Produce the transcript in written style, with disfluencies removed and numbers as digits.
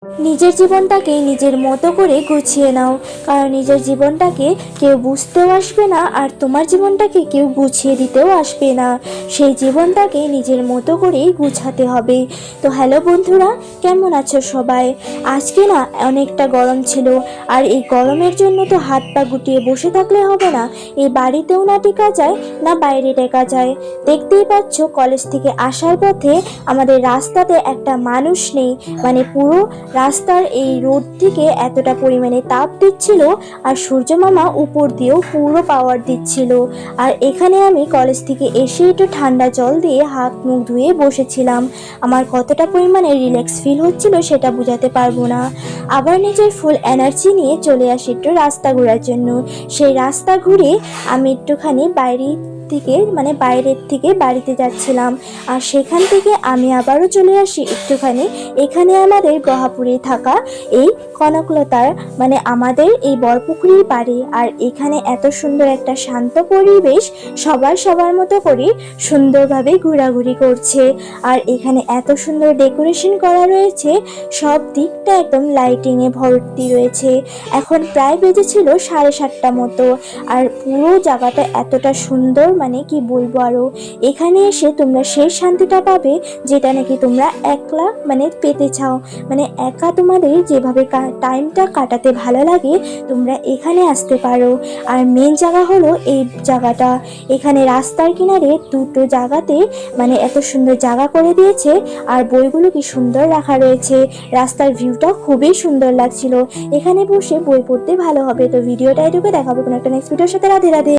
নিজের জীবনটাকে নিজের মতো করে গুছিয়ে নাও, কারণ নিজের জীবনটাকে কেউ বুঝতেও আসবে না, আর তোমার জীবনটাকে কেউ গুছিয়ে দিতেও আসবে না। সেই জীবনটাকে নিজের মতো করেই গুছাতে হবে। তো হ্যালো বন্ধুরা, কেমন আছো সবাই? আজকে না অনেকটা গরম ছিল, আর এই গরমের জন্য তো হাত পা গুটিয়ে বসে থাকলে হবে না। এই বাড়িতেও না টেকা যায়, না বাইরে টেকা যায়। দেখতেই পাচ্ছ, কলেজ থেকে আসার পথে আমাদের রাস্তাতে একটা মানুষ নেই। মানে পুরো রাস্তার এই রোদ থেকে এতটা পরিমাণে তাপ দিচ্ছিল, আর সূর্য মামা উপর দিয়েও পুরো পাওয়ার দিচ্ছিল। আর এখানে আমি কলেজ থেকে এসে একটু ঠান্ডা জল দিয়ে হাত মুখ ধুয়ে বসেছিলাম। আমার কতটা পরিমাণে রিল্যাক্স ফিল হচ্ছিল সেটা বোঝাতে পারবো না। আবার নিজের ফুল এনার্জি নিয়ে চলে আসি একটু রাস্তা ঘোরার জন্য। সেই রাস্তা ঘুরে আমি একটুখানি বাইরের থেকে বাড়িতে যাচ্ছিলাম। আর সেখান থেকে আমি আবারও চলে আসি একটুখানি এখানে আমাদের গহাপুরে থাকা এই কনকলতার, মানে আমাদের এই বরপুকুরির বাড়ি। আর এখানে এত সুন্দর একটা শান্ত পরিবেশ, সবার মতো করে সুন্দরভাবে ঘোরাঘুরি করছে। আর এখানে এত সুন্দর ডেকোরেশন করা রয়েছে, সব দিকটা একদম লাইটিংয়ে ভর্তি রয়েছে। এখন প্রায় বেজেছিল 7:30 মতো। আর পুরো জায়গাটা এতটা সুন্দর, মানে কি বলবো আরো। এখানে এসে তোমরা সেই শান্তিটা পাবে যেটা নাকি তোমরা একলা মানে পেতে চাও। মানে একা তোমাদের যেভাবে টাইমটা কাটাতে ভালো লাগে, তোমরা এখানে আসতে পারো। আর মেন জায়গা হলো এই জায়গাটা। এখানে রাস্তার কিনারে দুটো জায়গাতে মানে এত সুন্দর জায়গা করে দিয়েছে, আর বইগুলো কি সুন্দর রাখা রয়েছে। রাস্তার ভিউটা খুবই সুন্দর লাগছিল। এখানে বসে বই পড়তে ভালো হবে। তো ভিডিওটা এটুকু, দেখা হবে কোনো একটা নেক্সট ভিডিওর সাথে। রাধে রাধে।